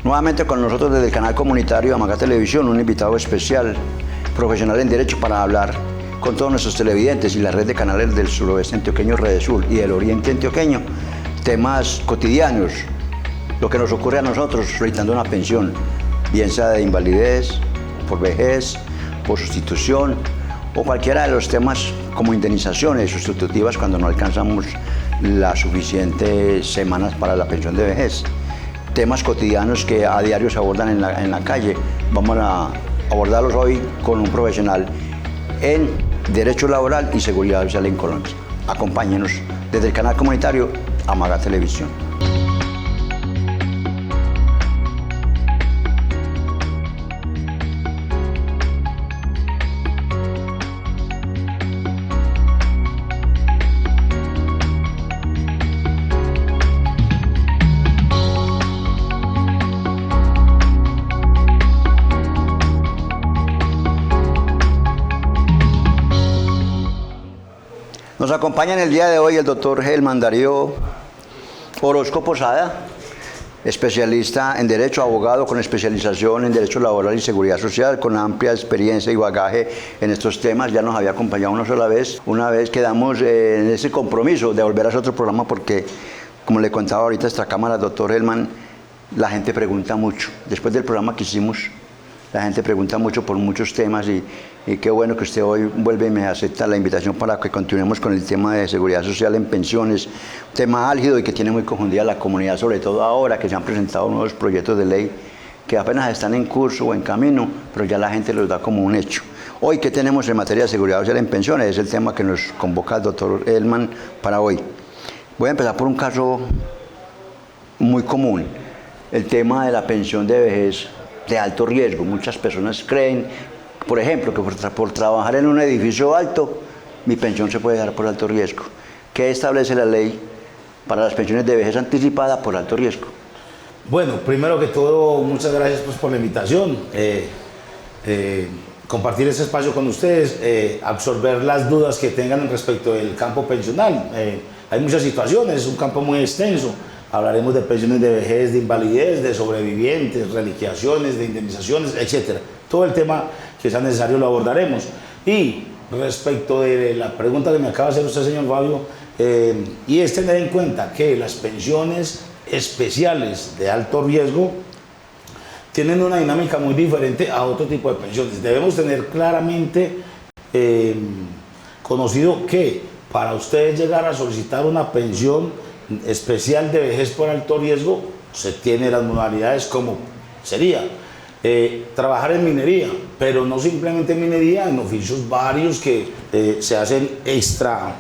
Nuevamente con nosotros desde el canal comunitario Amagá Televisión, un invitado especial, profesional en Derecho, para hablar con todos nuestros televidentes y la red de canales del suroeste antioqueño, Redesur, y del oriente antioqueño, temas cotidianos, lo que nos ocurre a nosotros solicitando una pensión, bien sea de invalidez, por vejez, por sustitución, o cualquiera de los temas como indemnizaciones sustitutivas cuando no alcanzamos las suficientes semanas para la pensión de vejez. Temas cotidianos que a diario se abordan en la calle. Vamos a abordarlos hoy con un profesional en Derecho Laboral y Seguridad Social en Colombia. Acompáñenos desde el canal comunitario Amagá Televisión. Nos acompaña en el día de hoy el doctor Helman Darío Orozco Posada, especialista en Derecho, abogado con especialización en Derecho Laboral y Seguridad Social, con amplia experiencia y bagaje en estos temas. Ya nos había acompañado una vez quedamos en ese compromiso de volver a hacer otro programa porque, como le contaba ahorita a esta cámara, doctor Helman, la gente pregunta mucho. Después del programa que hicimos, la gente pregunta mucho por muchos temas y qué bueno que usted hoy vuelve y me acepta la invitación para que continuemos con el tema de seguridad social en pensiones, un tema álgido y que tiene muy confundida la comunidad, sobre todo ahora que se han presentado nuevos proyectos de ley que apenas están en curso o en camino, pero ya la gente los da como un hecho. Hoy, ¿qué tenemos en materia de seguridad social en pensiones? Es el tema que nos convoca el doctor Helman para hoy. Voy a empezar por un caso muy común, el tema de la pensión de vejez de alto riesgo. Muchas personas creen, por ejemplo, que por trabajar en un edificio alto, mi pensión se puede dar por alto riesgo. ¿Qué establece la ley para las pensiones de vejez anticipada por alto riesgo? Bueno, primero que todo, muchas gracias por la invitación. Compartir este espacio con ustedes, absorber las dudas que tengan respecto del campo pensional. Hay muchas situaciones, es un campo muy extenso. Hablaremos de pensiones de vejez, de invalidez, de sobrevivientes, reliquiaciones, de indemnizaciones, etc. Todo el tema que sea necesario lo abordaremos. Y respecto de la pregunta que me acaba de hacer usted, señor Fabio, y es tener en cuenta que las pensiones especiales de alto riesgo tienen una dinámica muy diferente a otro tipo de pensiones. Debemos tener claramente conocido que para ustedes llegar a solicitar una pensión especial de vejez por alto riesgo, se tiene las modalidades como sería trabajar en minería, pero no simplemente en minería, en oficios varios que se hacen extra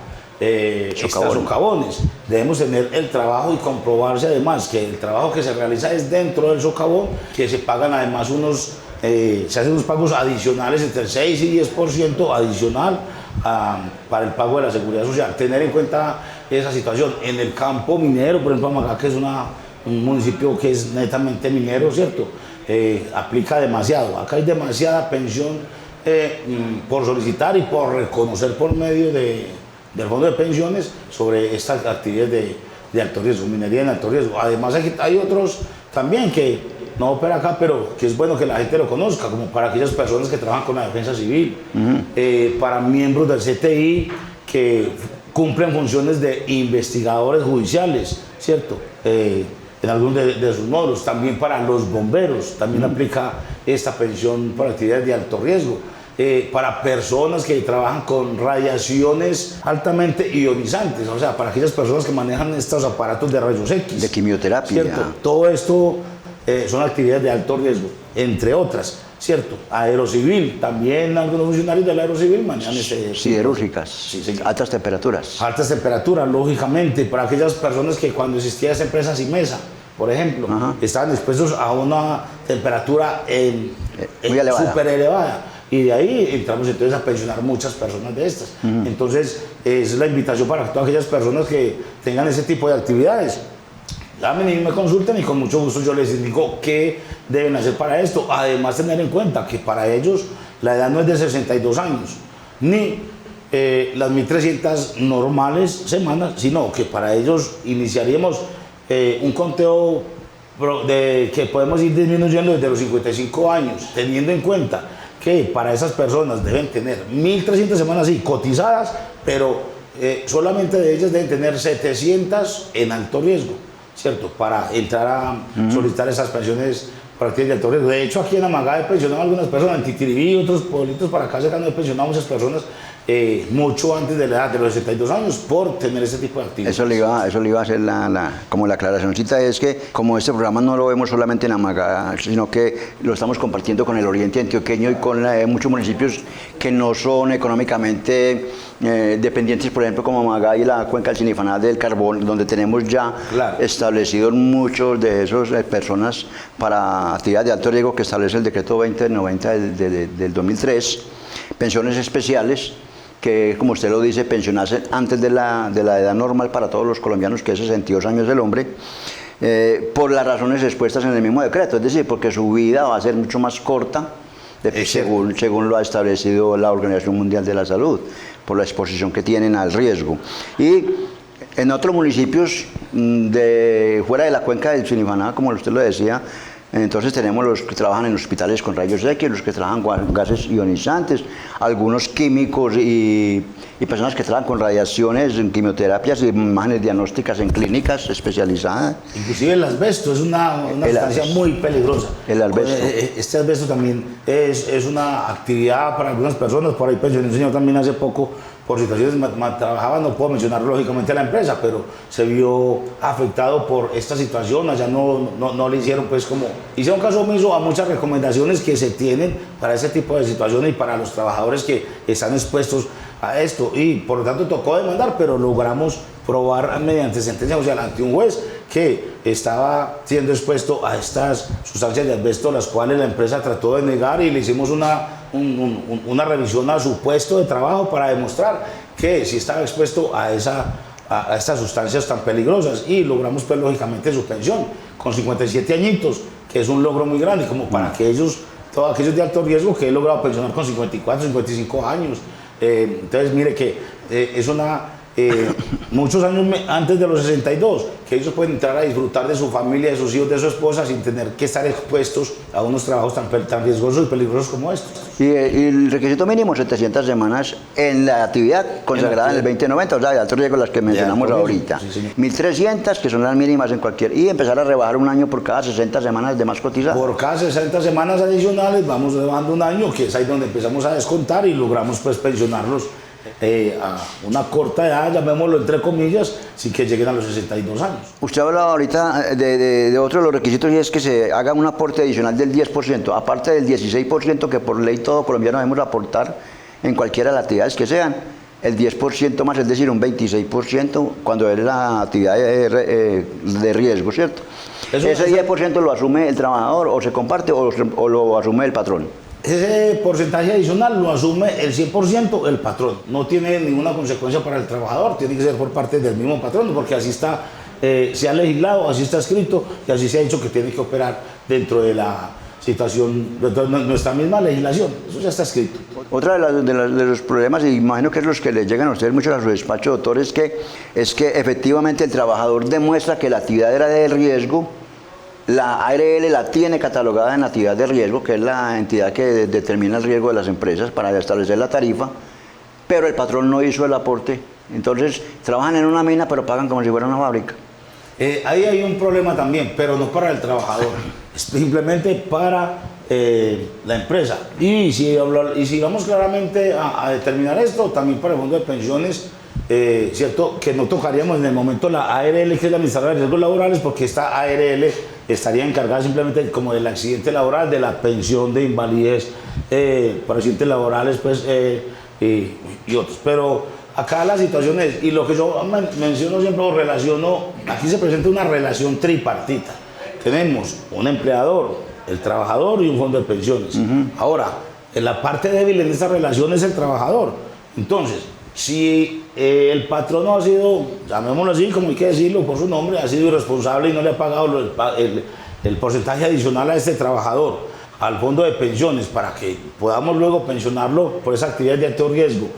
socavones. Debemos tener el trabajo y comprobarse además que el trabajo que se realiza es dentro del socavón, que se pagan además se hacen unos pagos adicionales entre el 6 y 10% adicional para el pago de la seguridad social. Tener en cuenta esa situación. En el campo minero, por ejemplo, Amagá, que es un municipio que es netamente minero, ¿cierto? Aplica demasiado. Acá hay demasiada pensión por solicitar y por reconocer por medio del fondo de pensiones sobre estas actividades de alto riesgo, minería en alto riesgo. Además hay otros también que no opera acá, pero que es bueno que la gente lo conozca, como para aquellas personas que trabajan con la defensa civil, para miembros del CTI que cumplen funciones de investigadores judiciales, ¿cierto? En algunos de sus módulos, también para los bomberos, también aplica esta pensión por actividades de alto riesgo. Para personas que trabajan con radiaciones altamente ionizantes, o sea, para aquellas personas que manejan estos aparatos de rayos X. De quimioterapia. ¿Cierto? Todo esto son actividades de alto riesgo, entre otras, ¿cierto? Aerocivil, también algunos funcionarios del aerocivil manejan siderúrgicas, sí, altas temperaturas. Altas temperaturas, lógicamente, para aquellas personas que cuando existía esa empresa Simesa, por ejemplo, estaban expuestos a una temperatura súper elevada. Y de ahí entramos entonces a pensionar muchas personas de estas. Entonces, es la invitación para todas aquellas personas que tengan ese tipo de actividades. Llamen y me consulten y con mucho gusto yo les indico qué deben hacer para esto. Además, tener en cuenta que para ellos la edad no es de 62 años, ni las 1.300 normales semanas, sino que para ellos iniciaríamos un conteo que podemos ir disminuyendo desde los 55 años, teniendo en cuenta que para esas personas deben tener 1.300 semanas sí, cotizadas, pero solamente de ellas deben tener 700 en alto riesgo, ¿cierto? Para entrar a solicitar esas pensiones para actividades de alto riesgo. De hecho, aquí en Amagá pensionamos a algunas personas, en Titiribí y otros pueblitos para acá cercanos pensionamos a esas personas mucho antes de la edad de los 62 años por tener ese tipo de actividades. Eso le iba a hacer como la aclaracióncita, es que como este programa no lo vemos solamente en Amagá, sino que lo estamos compartiendo con el oriente antioqueño y con muchos municipios que no son económicamente dependientes, por ejemplo, como Amagá y la cuenca del Sinifaná del Carbón, donde tenemos ya establecidos muchos de esos personas para actividades de alto riesgo que establece el decreto 2090 del 2003, pensiones especiales, que como usted lo dice, pensionarse antes de la edad normal para todos los colombianos, que es 62 años del hombre, por las razones expuestas en el mismo decreto, es decir, porque su vida va a ser mucho más corta, según lo ha establecido la Organización Mundial de la Salud, por la exposición que tienen al riesgo. Y en otros municipios fuera de la cuenca del Sinifaná, como usted lo decía, entonces tenemos los que trabajan en hospitales con rayos X, los que trabajan con gases ionizantes, algunos químicos y personas que trabajan con radiaciones, en quimioterapias y imágenes diagnósticas en clínicas especializadas. Inclusive el asbesto es una sustancia muy peligrosa. El asbesto. Este asbesto también es una actividad para algunas personas. Por ahí pensioné un señor también hace poco, por situaciones trabajaba, no puedo mencionar lógicamente la empresa, pero se vio afectado por esta situación. Allá no le hicieron hicieron caso omiso a muchas recomendaciones que se tienen para ese tipo de situaciones y para los trabajadores que están expuestos a esto, y por lo tanto tocó demandar, pero logramos probar mediante sentencia judicial ante un juez que estaba siendo expuesto a estas sustancias de asbesto, las cuales la empresa trató de negar, y le hicimos una revisión a su puesto de trabajo para demostrar que sí estaba expuesto a estas sustancias tan peligrosas, y logramos pues lógicamente su pensión con 57 añitos, que es un logro muy grande, como para que todos aquellos de alto riesgo que he logrado pensionar con 54, 55 años. Entonces mire que es muchos años antes de los 62, que ellos pueden entrar a disfrutar de su familia, de sus hijos, de su esposa, sin tener que estar expuestos a unos trabajos tan riesgosos y peligrosos como estos. Y el requisito mínimo, 700 semanas en la actividad consagrada en el 2090, o sea, de alto riesgo, las que mencionamos ahorita. Sí, 1.300, que son las mínimas en cualquier, y empezar a rebajar un año por cada 60 semanas de más cotizadas. Por cada 60 semanas adicionales vamos rebajando un año, que es ahí donde empezamos a descontar y logramos pues pensionarlos a una corta edad, llamémoslo entre comillas, sin que lleguen a los 62 años. Usted hablaba ahorita de otro de los requisitos, y es que se haga un aporte adicional del 10%, aparte del 16% que por ley todo colombiano debemos aportar en cualquiera de las actividades que sean, el 10% más, es decir, un 26% cuando es la actividad de riesgo, ¿cierto? ¿Ese 10% lo asume el trabajador o se comparte o lo asume el patrón? Ese porcentaje adicional lo asume el 100% el patrón. No tiene ninguna consecuencia para el trabajador, tiene que ser por parte del mismo patrón, porque así está, se ha legislado, así está escrito y así se ha dicho que tiene que operar dentro de la situación, de nuestra misma legislación. Eso ya está escrito. Otra de los problemas, y imagino que es los que le llegan a ustedes mucho a su despacho, doctor, es que efectivamente el trabajador demuestra que la actividad era de riesgo. La ARL la tiene catalogada en actividad de riesgo, que es la entidad que determina el riesgo de las empresas para establecer la tarifa, pero el patrón no hizo el aporte. Entonces trabajan en una mina pero pagan como si fuera una fábrica. Ahí hay un problema también, pero no para el trabajador, simplemente para la empresa. Y si vamos claramente a determinar esto, también para el fondo de pensiones, cierto, que no tocaríamos en el momento la ARL, que es la Administradora de Riesgos Laborales, porque esta ARL estaría encargada simplemente como del accidente laboral, de la pensión de invalidez por accidentes laborales, pues, y otros. Pero acá la situación es, y lo que yo menciono siempre o relaciono, aquí se presenta una relación tripartita. Tenemos un empleador, el trabajador y un fondo de pensiones. Ahora, en la parte débil en esta relación es el trabajador. Entonces, si el patrón no ha sido, llamémoslo así, como hay que decirlo por su nombre, ha sido irresponsable y no le ha pagado el porcentaje adicional a este trabajador, al fondo de pensiones, para que podamos luego pensionarlo por esa actividad de alto riesgo,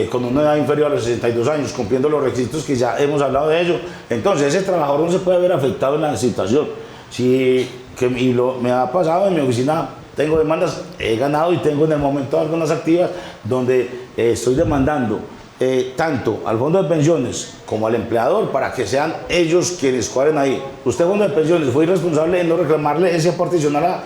con una edad inferior a los 62 años, cumpliendo los requisitos que ya hemos hablado de ello, entonces ese trabajador no se puede ver afectado en la situación, Me ha pasado en mi oficina, tengo demandas, he ganado y tengo en el momento algunas activas donde estoy demandando tanto al fondo de pensiones como al empleador para que sean ellos quienes cuadren ahí. Usted, fondo de pensiones, fue irresponsable en no reclamarle ese aporte adicional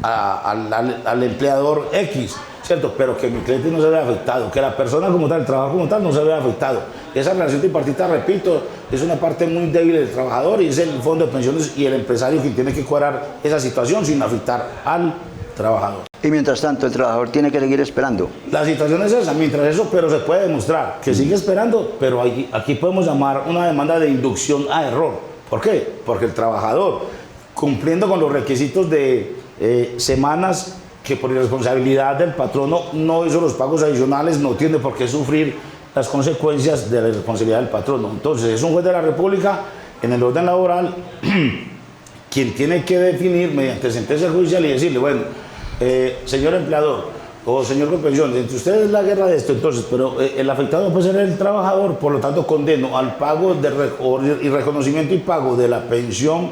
al empleador X, ¿cierto? Pero que mi cliente no se vea afectado, que la persona como tal, el trabajo como tal, no se vea afectado. Esa relación tripartita, repito, es una parte muy débil del trabajador y es el fondo de pensiones y el empresario quien tiene que cuadrar esa situación sin afectar al trabajador. Y mientras tanto, el trabajador tiene que seguir esperando. La situación es esa, mientras eso, pero se puede demostrar que sigue esperando, pero aquí podemos llamar una demanda de inducción a error. ¿Por qué? Porque el trabajador, cumpliendo con los requisitos de semanas que por irresponsabilidad del patrono no hizo los pagos adicionales, no tiene por qué sufrir las consecuencias de la irresponsabilidad del patrono. Entonces, es un juez de la República, en el orden laboral, quien tiene que definir mediante sentencia judicial y decirle, bueno, señor empleador o señor con pensiones, entre ustedes la guerra de esto, entonces, pero el afectado puede ser el trabajador, por lo tanto condeno al pago y reconocimiento y pago de la pensión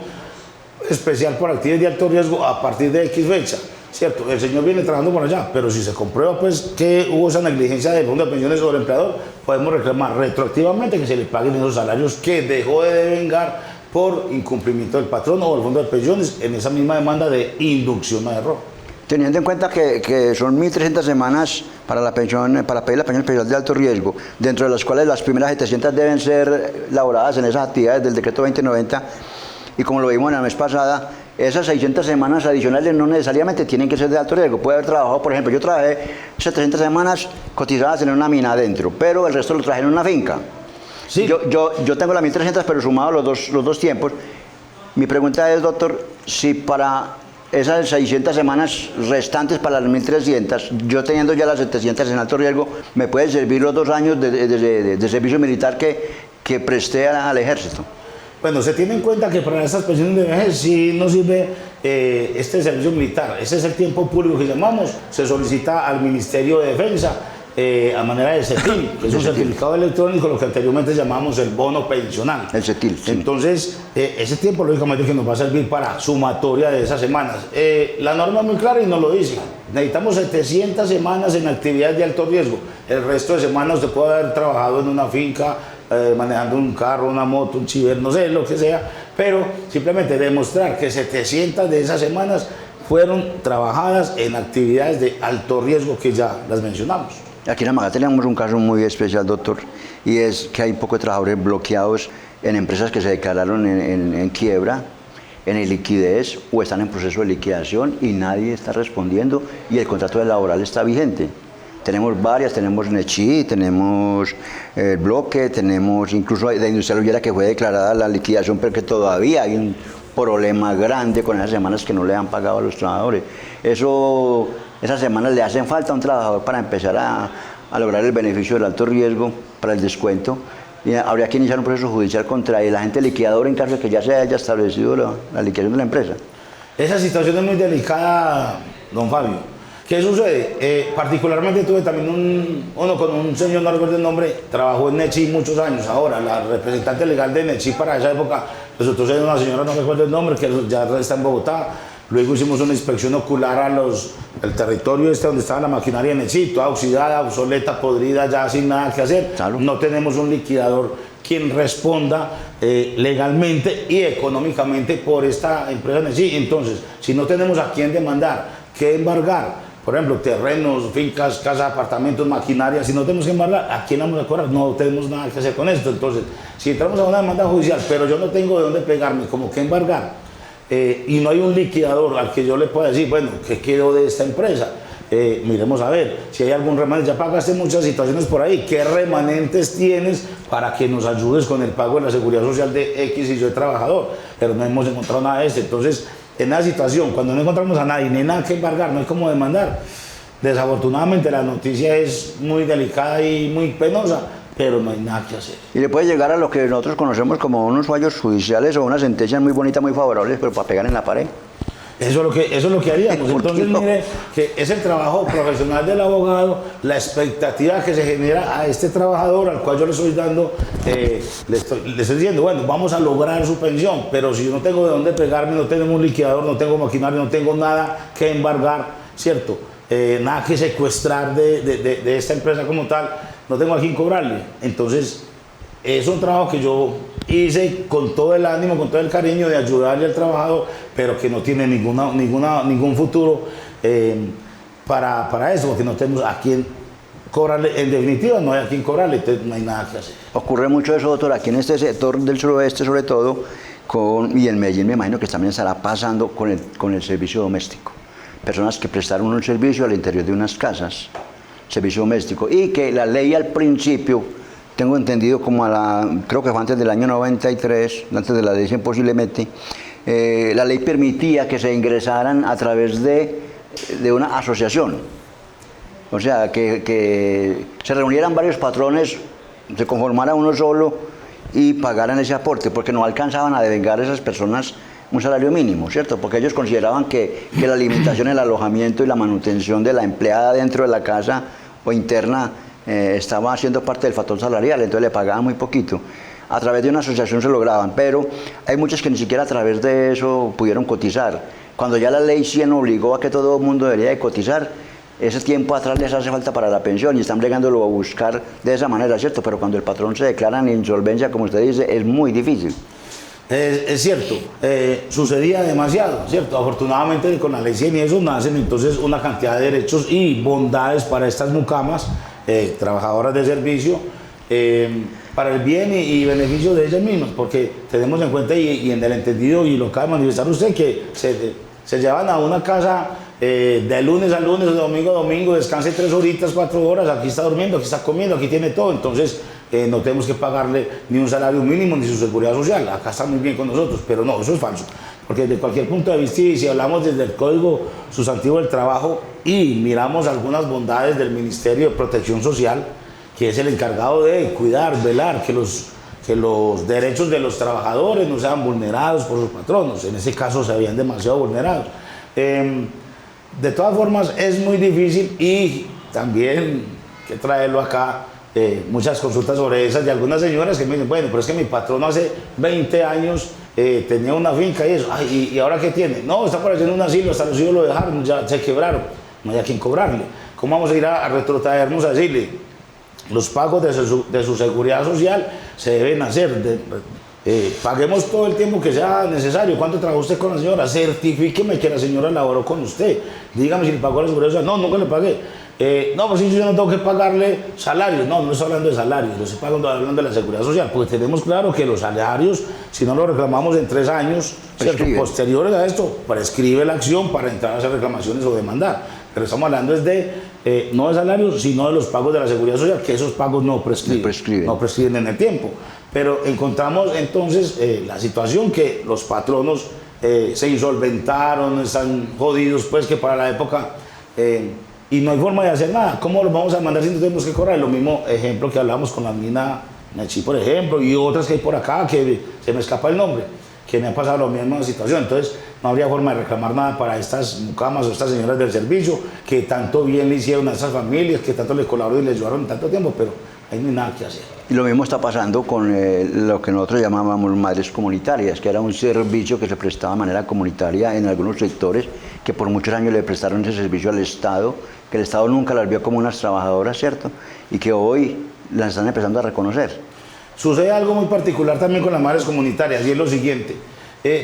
especial por actividades de alto riesgo a partir de X fecha, ¿cierto? El señor viene trabajando por allá, pero si se comprueba pues que hubo esa negligencia del fondo de pensiones sobre el empleador, podemos reclamar retroactivamente que se le paguen esos salarios que dejó de devengar por incumplimiento del patrono o del fondo de pensiones en esa misma demanda de inducción a error. Teniendo en cuenta que son 1.300 semanas para la pensión, para pedir la pensión especial de alto riesgo, dentro de las cuales las primeras 700 deben ser laboradas en esas actividades del decreto 2090, y como lo vimos en la mes pasada, esas 600 semanas adicionales no necesariamente tienen que ser de alto riesgo. Puede haber trabajado, por ejemplo, yo trabajé 700 semanas cotizadas en una mina adentro, pero el resto lo trabajé en una finca. Sí. Yo tengo las 1.300, pero sumado los dos tiempos. Mi pregunta es, doctor, si para esas 600 semanas restantes para las 1.300, yo teniendo ya las 700 en alto riesgo, ¿me puede servir los 2 años de servicio militar que presté al ejército? Bueno, se tiene en cuenta que para estas pensiones de vejez sí no sirve este servicio militar. Ese es el tiempo público que llamamos. Se solicita al Ministerio de Defensa a manera de CETIL, que es un certificado electrónico, lo que anteriormente llamamos el bono pensional. El CETIL. Sí. Entonces, ese tiempo lógicamente que nos va a servir para sumatoria de esas semanas. La norma es muy clara y nos lo dice. Necesitamos 700 semanas en actividades de alto riesgo. El resto de semanas usted puede haber trabajado en una finca, manejando un carro, una moto, un chiver, no sé, lo que sea, pero simplemente demostrar que 700 de esas semanas fueron trabajadas en actividades de alto riesgo que ya las mencionamos. Aquí en Amagá tenemos un caso muy especial, doctor, y es que hay un poco de trabajadores bloqueados en empresas que se declararon en quiebra, en liquidez o están en proceso de liquidación y nadie está respondiendo y el contrato laboral está vigente. Tenemos varias, tenemos Nechi, tenemos el bloque, tenemos incluso de Industrial Ollera que fue declarada la liquidación, pero que todavía hay un problema grande con esas semanas que no le han pagado a los trabajadores. Esas semanas le hacen falta a un trabajador para empezar a lograr el beneficio del alto riesgo para el descuento. Y habría que iniciar un proceso judicial contra el agente liquidador en caso de que ya se haya establecido la liquidación de la empresa. Esa situación es muy delicada, don Fabio. ¿Qué sucede? Particularmente tuve también uno con un señor, no recuerdo el nombre, trabajó en Nechi muchos años. Ahora, la representante legal de Nechi para esa época resultó ser una señora, no recuerdo el nombre, que ya está en Bogotá. Luego hicimos una inspección ocular al territorio donde estaba la maquinaria de Nechi, toda oxidada, obsoleta, podrida, ya sin nada que hacer. Claro. No tenemos un liquidador quien responda legalmente y económicamente por esta empresa Nechi. Entonces, si no tenemos a quién demandar, qué embargar, por ejemplo, terrenos, fincas, casas, apartamentos, maquinaria, si no tenemos que embargar, ¿a quién vamos a cobrar? No tenemos nada que hacer con esto. Entonces, si entramos a una demanda judicial, pero yo no tengo de dónde pegarme, como que embargar, y no hay un liquidador al que yo le pueda decir, bueno, ¿qué quedó de esta empresa? Miremos a ver, si hay algún remanente, ya pagaste muchas situaciones por ahí, ¿qué remanentes tienes para que nos ayudes con el pago de la seguridad social de X y yo trabajador? Pero no hemos encontrado nada de esto. Entonces, en esa situación, cuando no encontramos a nadie, ni nada que embargar, no hay cómo demandar. Desafortunadamente la noticia es muy delicada y muy penosa, pero no hay nada que hacer. Y le puede llegar a lo que nosotros conocemos como unos fallos judiciales o unas sentencias muy bonitas, muy favorables, pero para pegar en la pared. Eso es lo que haríamos. ¿Por qué Entonces, no? mire, que es el trabajo profesional del abogado, la expectativa que se genera a este trabajador al cual yo le estoy dando, le estoy diciendo, bueno, vamos a lograr su pensión, pero si yo no tengo de dónde pegarme, no tengo un liquidador, no tengo maquinaria, no tengo nada que embargar, ¿cierto? Nada que secuestrar de esta empresa como tal, no tengo a quién cobrarle. Entonces, es un trabajo que yo hice con todo el ánimo, con todo el cariño de ayudarle al trabajador, pero que no tiene ningún futuro para eso, porque no tenemos a quién cobrarle. En definitiva, no hay a quién cobrarle, entonces no hay nada que hacer. Ocurre mucho eso, doctor, aquí en este sector del suroeste, sobre todo, y en Medellín me imagino que también estará pasando con el servicio doméstico. Personas que prestaron un servicio al interior de unas casas, servicio doméstico, y que la ley al principio, tengo entendido creo que fue antes del año 93, antes de la ley posiblemente, la ley permitía que se ingresaran a través de una asociación. O sea, que se reunieran varios patrones, se conformara uno solo y pagaran ese aporte, porque no alcanzaban a devengar a esas personas un salario mínimo, ¿cierto? Porque ellos consideraban que la alimentación, el alojamiento y la manutención de la empleada dentro de la casa o interna estaba haciendo parte del factor salarial, entonces le pagaban muy poquito. A través de una asociación se lograban, pero hay muchos que ni siquiera a través de eso pudieron cotizar. Cuando ya la ley 100 obligó a que todo el mundo debería de cotizar, ese tiempo atrás les hace falta para la pensión y están bregándolo a buscar de esa manera, ¿cierto? Pero cuando el patrón se declara en insolvencia, como usted dice, es muy difícil. Es cierto, sucedía demasiado, ¿cierto? Afortunadamente con la ley 100 y eso nacen entonces una cantidad de derechos y bondades para estas mucamas, trabajadoras de servicio, para el bien y beneficio de ellas mismas, porque tenemos en cuenta y en el entendido, y lo acaba de manifestar usted, que se llevan a una casa de lunes a lunes, de domingo a domingo, descanse 3 horitas, 4 horas, aquí está durmiendo, aquí está comiendo, aquí tiene todo, entonces no tenemos que pagarle ni un salario mínimo ni su seguridad social, acá está muy bien con nosotros, pero no, eso es falso, porque desde cualquier punto de vista, y si hablamos desde el Código Sustantivo del Trabajo y miramos algunas bondades del Ministerio de Protección Social, que es el encargado de cuidar, velar que los derechos de los trabajadores no sean vulnerados por sus patronos, en ese caso se habían demasiado vulnerados. De todas formas es muy difícil y también hay que traerlo acá, muchas consultas sobre esas de algunas señoras que me dicen, bueno, pero es que mi patrón hace 20 años tenía una finca y eso, ay, ¿y ahora qué tiene? No, está apareciendo un asilo, hasta los hijos lo dejaron, ya se quebraron, no hay a quien cobrarle. ¿Cómo vamos a ir a retrotraernos a decirle? Los pagos de su seguridad social se deben hacer, paguemos todo el tiempo que sea necesario. ¿Cuánto trabajó usted con la señora? Certifíqueme que la señora laboró con usted. Dígame si le pagó la seguridad social. No, nunca le pagué. No, pues si yo no tengo que pagarle salario. No, no estoy hablando de salario, yo estoy hablando de la seguridad social, porque tenemos claro que los salarios, si no los reclamamos en 3 años, ¿cierto? Posteriores a esto, prescribe la acción para entrar a hacer reclamaciones o demandar. Pero estamos hablando es de, no de salarios, sino de los pagos de la seguridad social, que esos pagos no prescriben en el tiempo. Pero encontramos entonces la situación que los patronos se insolventaron, están jodidos, pues que para la época, y no hay forma de hacer nada. ¿Cómo los vamos a mandar si no tenemos que cobrar? Lo mismo ejemplo que hablamos con la mina Nachi, por ejemplo, y otras que hay por acá, que se me escapa el nombre, que me ha pasado la misma situación. Entonces no habría forma de reclamar nada para estas mucamas o estas señoras del servicio que tanto bien le hicieron a estas familias, que tanto les colaboraron y les ayudaron tanto tiempo, pero ahí no hay nada que hacer. Y lo mismo está pasando con lo que nosotros llamábamos madres comunitarias, que era un servicio que se prestaba de manera comunitaria en algunos sectores, que por muchos años le prestaron ese servicio al Estado, que el Estado nunca las vio como unas trabajadoras, ¿cierto? Y que hoy las están empezando a reconocer. Sucede algo muy particular también con las madres comunitarias, y es lo siguiente.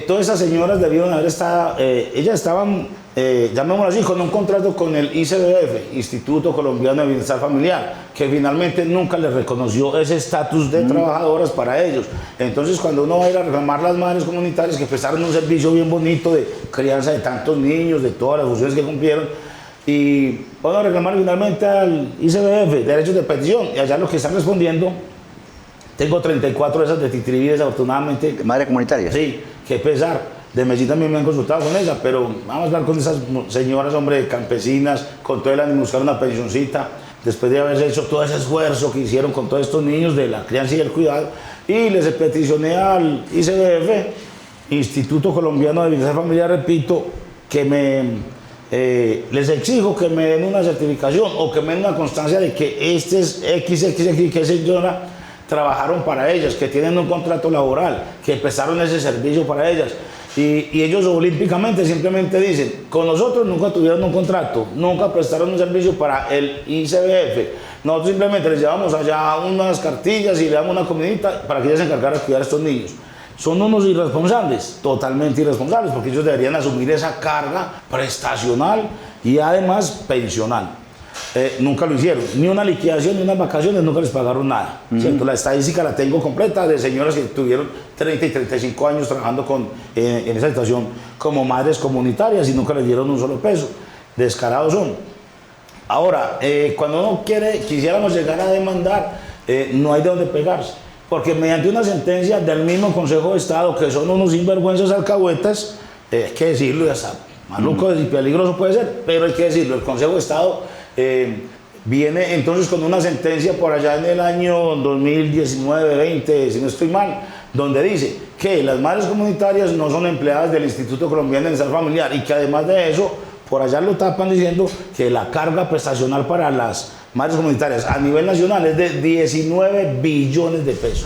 Todas esas señoras debieron haber estado, ellas estaban, llamémoslo así, con un contrato con el ICBF, Instituto Colombiano de Bienestar Familiar, que finalmente nunca les reconoció ese estatus de trabajadoras para ellos. Entonces, cuando uno va a ir a reclamar las madres comunitarias que prestaron un servicio bien bonito de crianza de tantos niños, de todas las funciones que cumplieron, y van a reclamar finalmente al ICBF, derechos de petición, y allá los que están respondiendo, tengo 34 de esas de Titiribí, desafortunadamente. ¿Madre comunitaria? Sí, qué pesar. De Medellín también me han consultado con ella, pero vamos a hablar con esas señoras, hombre, campesinas, con todo el ánimo, buscar una pensioncita, después de haberse hecho todo ese esfuerzo que hicieron con todos estos niños de la crianza y el cuidado, y les peticioné al ICBF, Instituto Colombiano de Bienestar Familiar, repito, les exijo que me den una certificación o que me den una constancia de que este es XXX, que señora trabajaron para ellas, que tienen un contrato laboral, que prestaron ese servicio para ellas. Y ellos olímpicamente simplemente dicen, con nosotros nunca tuvieron un contrato, nunca prestaron un servicio para el ICBF. Nosotros simplemente les llevamos allá unas cartillas y le damos una comidita para que ellas se encargaran de cuidar a estos niños. Son unos irresponsables, totalmente irresponsables, porque ellos deberían asumir esa carga prestacional y además pensional. Nunca lo hicieron, ni una liquidación ni unas vacaciones, nunca les pagaron nada. ¿Cierto? La estadística la tengo completa de señoras que tuvieron 30 y 35 años trabajando en esa situación como madres comunitarias y nunca les dieron un solo peso. Descarados son. Ahora, cuando uno quisiéramos llegar a demandar, no hay de dónde pegarse, porque mediante una sentencia del mismo Consejo de Estado, que son unos sinvergüenzas alcahuetas, hay que decirlo, ya está, maluco y peligroso puede ser, pero hay que decirlo, el Consejo de Estado viene entonces con una sentencia por allá en el año 2019-20, si no estoy mal, donde dice que las madres comunitarias no son empleadas del Instituto Colombiano de Bienestar Familiar y que además de eso, por allá lo tapan diciendo que la carga prestacional para las madres comunitarias a nivel nacional es de 19 billones de pesos.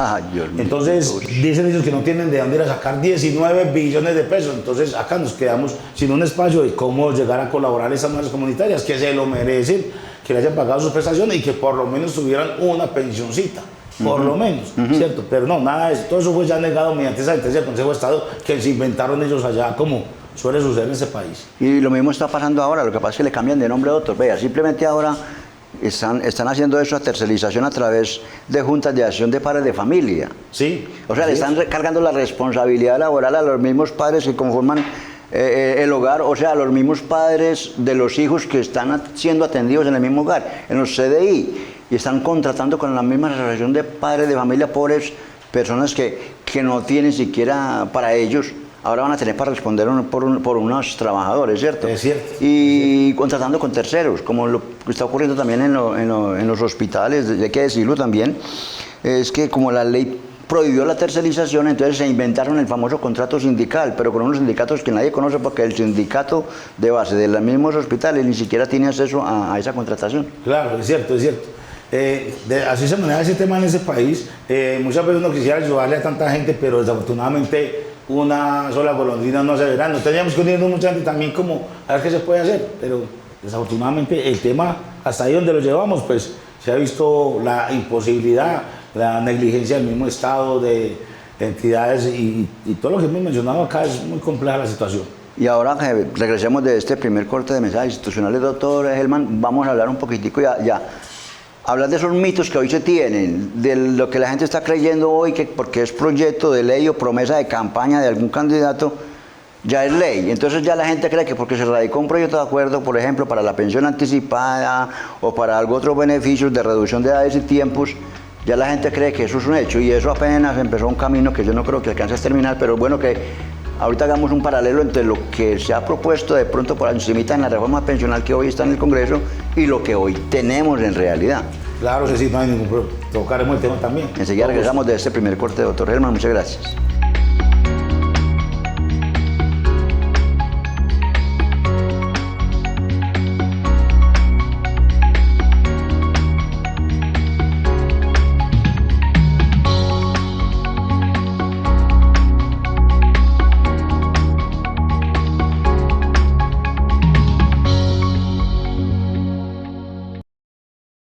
Entonces dicen ellos que no tienen de dónde ir a sacar 19 billones de pesos. Entonces acá nos quedamos sin un espacio de cómo llegar a colaborar a esas madres comunitarias que se lo merecen, que le hayan pagado sus prestaciones y que por lo menos tuvieran una pensioncita. Por lo menos, ¿cierto? Pero no, nada de eso. Todo eso fue ya negado mediante esa sentencia del Consejo de Estado que se inventaron ellos allá como suele suceder en ese país. Y lo mismo está pasando ahora, lo que pasa es que le cambian de nombre, doctor. Vea, simplemente ahora están haciendo eso a tercerización a través de juntas de acción de padres de familia. Sí. O sea, le están cargando la responsabilidad laboral a los mismos padres que conforman el hogar, o sea, a los mismos padres de los hijos que están siendo atendidos en el mismo hogar, en los CDI, y están contratando con la misma asociación de padres de familia, pobres personas que no tienen siquiera para ellos. Ahora van a tener para responder por unos trabajadores, ¿cierto? Es cierto. Y contratando con terceros, como lo que está ocurriendo también en los hospitales, hay que decirlo también, es que como la ley prohibió la tercerización, entonces se inventaron el famoso contrato sindical, pero con unos sindicatos que nadie conoce porque el sindicato de base de los mismos hospitales ni siquiera tiene acceso a esa contratación. Claro, es cierto, es cierto. Así se maneja ese tema en ese país. Muchas veces uno quisiera ayudarle a tanta gente, pero desafortunadamente una sola golondrina no se verá. No teníamos que unirnos mucha gente también como a ver qué se puede hacer, pero desafortunadamente el tema, hasta ahí donde lo llevamos, pues se ha visto la imposibilidad, la negligencia del mismo Estado, de entidades y todo lo que hemos mencionado acá. Es muy compleja la situación. Y ahora regresemos de este primer corte de mensajes institucionales, doctor Helman, vamos a hablar un poquitico ya. Hablar de esos mitos que hoy se tienen, de lo que la gente está creyendo hoy, que porque es proyecto de ley o promesa de campaña de algún candidato, ya es ley. Entonces ya la gente cree que porque se radicó un proyecto de acuerdo, por ejemplo, para la pensión anticipada o para algo otros beneficios de reducción de edades y tiempos, ya la gente cree que eso es un hecho. Y eso apenas empezó un camino que yo no creo que alcance a terminar, pero bueno que ahorita hagamos un paralelo entre lo que se ha propuesto de pronto por encimita en la reforma pensional que hoy está en el Congreso y lo que hoy tenemos en realidad. Claro, sí, no hay ningún problema. Tocaremos el tema también. Enseguida regresamos de este primer corte, doctor Helman. Muchas gracias.